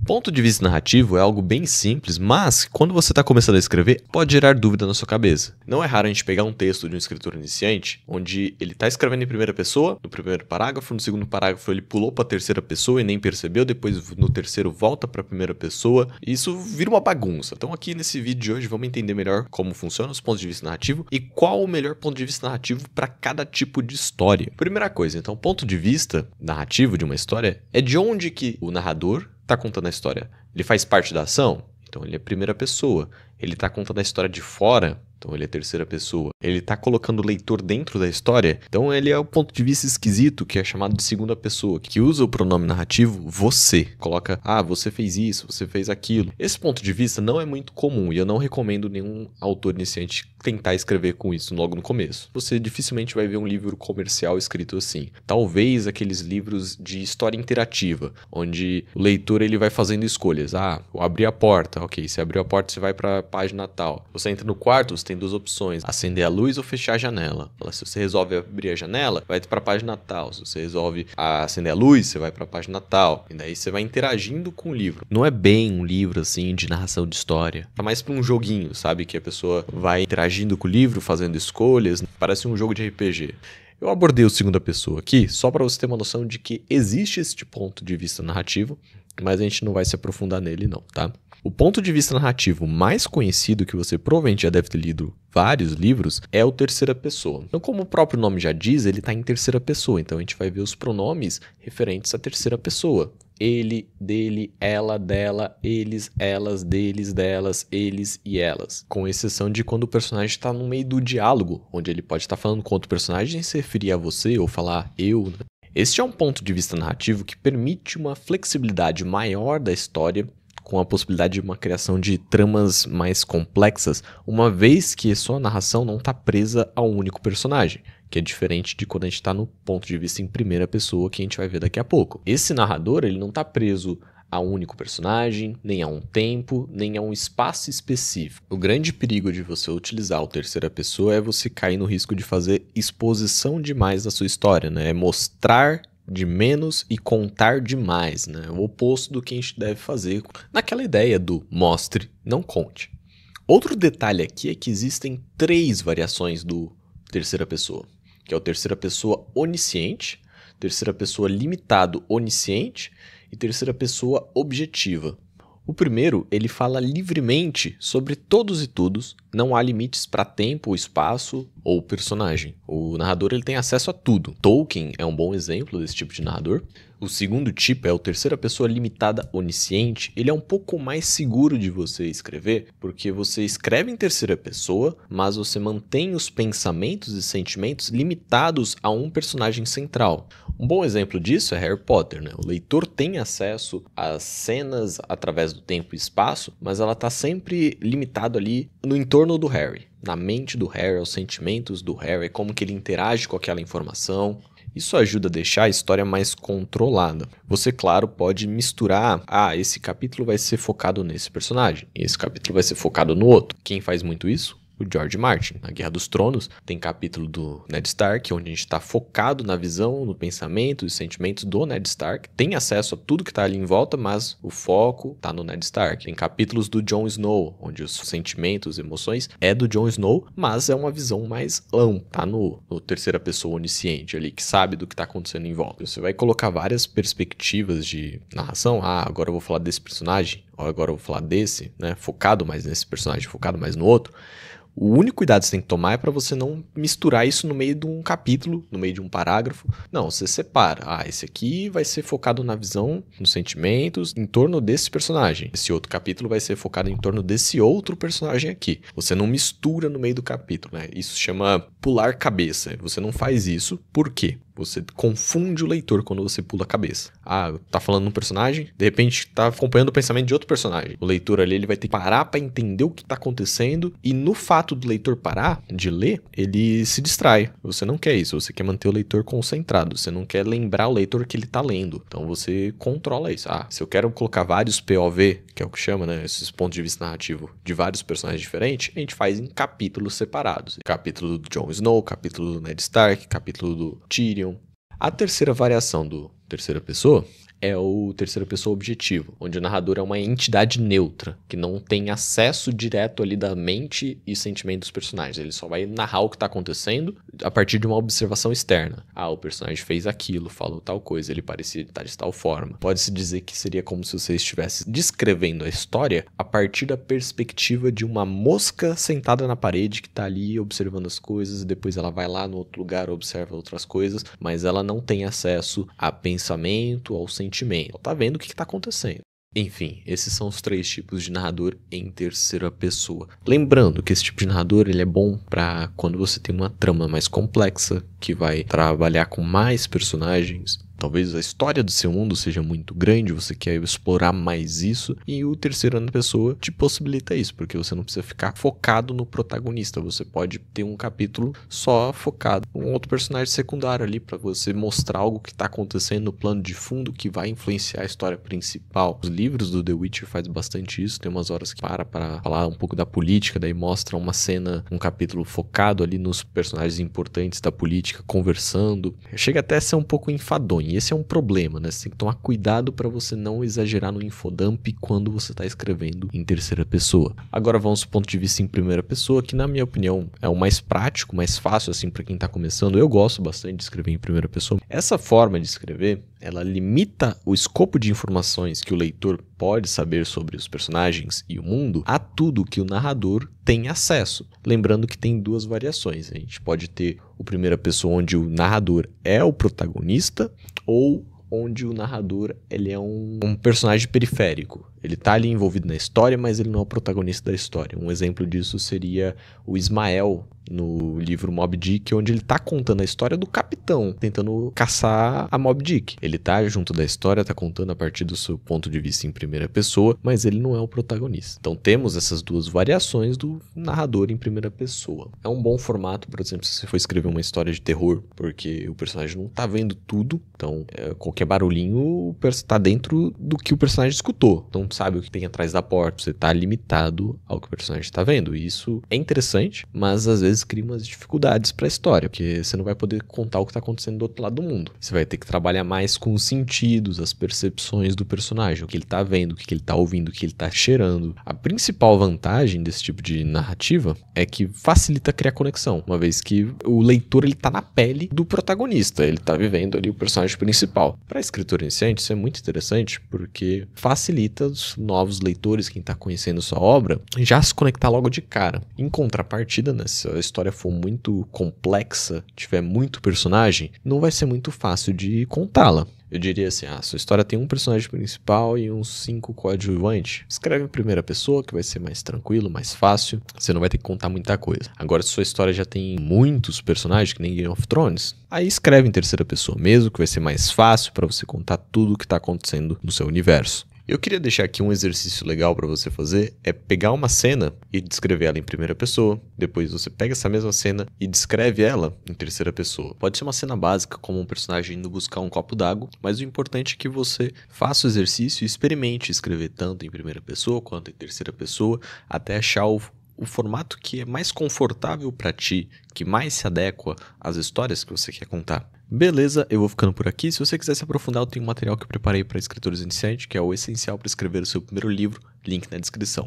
Ponto de vista narrativo é algo bem simples, mas quando você está começando a escrever, pode gerar dúvida na sua cabeça. Não é raro a gente pegar um texto de um escritor iniciante, onde ele está escrevendo em primeira pessoa, no primeiro parágrafo, no segundo parágrafo ele pulou para a terceira pessoa e nem percebeu, depois no terceiro volta para a primeira pessoa, e isso vira uma bagunça. Então aqui nesse vídeo de hoje vamos entender melhor como funcionam os pontos de vista narrativo e qual o melhor ponto de vista narrativo para cada tipo de história. Primeira coisa, então, ponto de vista narrativo de uma história é de onde que o narrador está contando a história. Ele faz parte da ação? Então ele é primeira pessoa. Ele está contando a história de fora? Então ele é terceira pessoa. Ele está colocando o leitor dentro da história? Então ele é o ponto de vista esquisito, que é chamado de segunda pessoa, que usa o pronome narrativo você. Coloca, você fez isso, você fez aquilo. Esse ponto de vista não é muito comum e eu não recomendo nenhum autor iniciante tentar escrever com isso logo no começo. Você dificilmente vai ver um livro comercial escrito assim. Talvez aqueles livros de história interativa, onde o leitor ele vai fazendo escolhas. Vou abrir a porta. Ok, se abriu a porta você vai para a página tal. Você entra no quarto, você tem duas opções. Acender a luz ou fechar a janela. Se você resolve abrir a janela, vai para a página tal. Se você resolve acender a luz, você vai para a página tal. E daí você vai interagindo com o livro. Não é bem um livro assim de narração de história. É mais para um joguinho, sabe? Que a pessoa vai interagindo com o livro, fazendo escolhas. Parece um jogo de RPG. Eu abordei o segunda pessoa aqui só para você ter uma noção de que existe esse ponto de vista narrativo, mas a gente não vai se aprofundar nele não, tá? O ponto de vista narrativo mais conhecido, que você provavelmente já deve ter lido vários livros, é o terceira pessoa. Então, como o próprio nome já diz, ele está em terceira pessoa, então a gente vai ver os pronomes referentes à terceira pessoa. Ele, dele, ela, dela, eles, elas, deles, delas, eles e elas. Com exceção de quando o personagem está no meio do diálogo, onde ele pode estar falando com outro personagem e se referir a você ou falar eu. Este é um ponto de vista narrativo que permite uma flexibilidade maior da história, com a possibilidade de uma criação de tramas mais complexas, uma vez que sua narração não está presa a um único personagem, que é diferente de quando a gente está no ponto de vista em primeira pessoa, que a gente vai ver daqui a pouco. Esse narrador ele não está preso a um único personagem, nem a um tempo, nem a um espaço específico. O grande perigo de você utilizar o terceira pessoa é você cair no risco de fazer exposição demais da sua história, né? É mostrar de menos e contar demais, né? O oposto do que a gente deve fazer naquela ideia do mostre, não conte. Outro detalhe aqui é que existem 3 variações do terceira pessoa, que é o terceira pessoa onisciente, terceira pessoa limitado onisciente e terceira pessoa objetiva. O primeiro, ele fala livremente sobre todos e todos, não há limites para tempo, espaço ou personagem. O narrador ele tem acesso a tudo. Tolkien é um bom exemplo desse tipo de narrador. O segundo tipo é o terceira pessoa limitada onisciente. Ele é um pouco mais seguro de você escrever, porque você escreve em terceira pessoa, mas você mantém os pensamentos e sentimentos limitados a um personagem central. Um bom exemplo disso é Harry Potter, né? O leitor tem acesso às cenas através do tempo e espaço, mas ela está sempre limitado ali no entorno do Harry, na mente do Harry, aos sentimentos do Harry, como que ele interage com aquela informação. Isso ajuda a deixar a história mais controlada. Você, claro, pode misturar, esse capítulo vai ser focado nesse personagem, e esse capítulo vai ser focado no outro. Quem faz muito isso? O George Martin. Na Guerra dos Tronos tem capítulo do Ned Stark, onde a gente está focado na visão, no pensamento e sentimentos do Ned Stark. Tem acesso a tudo que está ali em volta, mas o foco está no Ned Stark. Tem capítulos do Jon Snow, onde os sentimentos, emoções é do Jon Snow, mas é uma visão mais ampla. Tá no terceira pessoa onisciente ali, que sabe do que está acontecendo em volta. Você vai colocar várias perspectivas de narração. Agora eu vou falar desse personagem, ou agora eu vou falar desse, né? Focado mais nesse personagem, focado mais no outro. O único cuidado que você tem que tomar é para você não misturar isso no meio de um capítulo, no meio de um parágrafo. Não, você separa. Esse aqui vai ser focado na visão, nos sentimentos, em torno desse personagem. Esse outro capítulo vai ser focado em torno desse outro personagem aqui. Você não mistura no meio do capítulo, né? Isso chama pular cabeça. Você não faz isso. Por quê? Você confunde o leitor quando você pula a cabeça. Tá falando um personagem, de repente tá acompanhando o pensamento de outro personagem. O leitor ali ele vai ter que parar para entender o que tá acontecendo e no fato do leitor parar de ler, ele se distrai. Você não quer isso, você quer manter o leitor concentrado, você não quer lembrar o leitor que ele tá lendo. Então você controla isso. Se eu quero colocar vários POV, que é o que chama, né, esses pontos de vista narrativo de vários personagens diferentes, a gente faz em capítulos separados. Capítulo do Jon Snow, capítulo do Ned Stark, capítulo do Tyrion. A terceira variação do terceira pessoa é o terceira pessoa objetivo, onde o narrador é uma entidade neutra, que não tem acesso direto ali da mente e sentimento dos personagens. Ele só vai narrar o que está acontecendo a partir de uma observação externa. Ah, o personagem fez aquilo, falou tal coisa, ele parecia estar de tal forma. Pode-se dizer que seria como se você estivesse descrevendo a história a partir da perspectiva de uma mosca sentada na parede que está ali observando as coisas, e depois ela vai lá no outro lugar, observa outras coisas, mas ela não tem acesso a pensamento, ao sentimento. Ela tá vendo o que está acontecendo. Enfim, esses são os 3 tipos de narrador em terceira pessoa. Lembrando que esse tipo de narrador ele é bom para quando você tem uma trama mais complexa, que vai trabalhar com mais personagens. Talvez a história do seu mundo seja muito grande, você quer explorar mais isso, e o terceiro pessoa te possibilita isso, porque você não precisa ficar focado no protagonista, você pode ter um capítulo só focado em um outro personagem secundário ali, para você mostrar algo que está acontecendo no plano de fundo que vai influenciar a história principal. Os livros do The Witcher faz bastante isso, tem umas horas que para falar um pouco da política, daí mostra uma cena, um capítulo focado ali nos personagens importantes da política, conversando. Chega até a ser um pouco enfadonho. E esse é um problema, né? Você tem que tomar cuidado para você não exagerar no infodump quando você está escrevendo em terceira pessoa. Agora vamos do ponto de vista em primeira pessoa, que na minha opinião é o mais prático, mais fácil assim para quem está começando. Eu gosto bastante de escrever em primeira pessoa. Essa forma de escrever, ela limita o escopo de informações que o leitor pode saber sobre os personagens e o mundo a tudo que o narrador tem acesso. Lembrando que tem 2 variações. A gente pode ter o primeira pessoa onde o narrador é o protagonista ou onde o narrador ele é um personagem periférico. Ele está ali envolvido na história, mas ele não é o protagonista da história. Um exemplo disso seria o Ismael no livro Moby Dick, onde ele tá contando a história do capitão, tentando caçar a Moby Dick. Ele tá junto da história, tá contando a partir do seu ponto de vista em primeira pessoa, mas ele não é o protagonista. Então temos essas 2 variações do narrador em primeira pessoa. É um bom formato, por exemplo, se você for escrever uma história de terror, porque o personagem não tá vendo tudo, então qualquer barulhinho tá dentro do que o personagem escutou. Não sabe o que tem atrás da porta, você tá limitado ao que o personagem tá vendo. E isso é interessante, mas às vezes cria umas dificuldades pra história, porque você não vai poder contar o que tá acontecendo do outro lado do mundo. Você vai ter que trabalhar mais com os sentidos, as percepções do personagem, o que ele tá vendo, o que ele tá ouvindo, o que ele tá cheirando. A principal vantagem desse tipo de narrativa é que facilita criar conexão, uma vez que o leitor ele tá na pele do protagonista, ele tá vivendo ali o personagem principal. Para escritor iniciante isso é muito interessante, porque facilita os novos leitores, quem tá conhecendo sua obra, já se conectar logo de cara. Em contrapartida, né, se a história for muito complexa, tiver muito personagem, não vai ser muito fácil de contá-la. Eu diria assim, sua história tem um personagem principal e uns 5 coadjuvantes. Escreve em primeira pessoa, que vai ser mais tranquilo, mais fácil. Você não vai ter que contar muita coisa. Agora, se sua história já tem muitos personagens, que nem Game of Thrones, aí escreve em terceira pessoa mesmo, que vai ser mais fácil para você contar tudo o que está acontecendo no seu universo. Eu queria deixar aqui um exercício legal para você fazer, é pegar uma cena e descrever ela em primeira pessoa, depois você pega essa mesma cena e descreve ela em terceira pessoa. Pode ser uma cena básica, como um personagem indo buscar um copo d'água, mas o importante é que você faça o exercício e experimente escrever tanto em primeira pessoa quanto em terceira pessoa, até achar o formato que é mais confortável para ti, que mais se adequa às histórias que você quer contar. Beleza, eu vou ficando por aqui. Se você quiser se aprofundar, eu tenho um material que eu preparei para escritores iniciantes, que é o essencial para escrever o seu primeiro livro, link na descrição.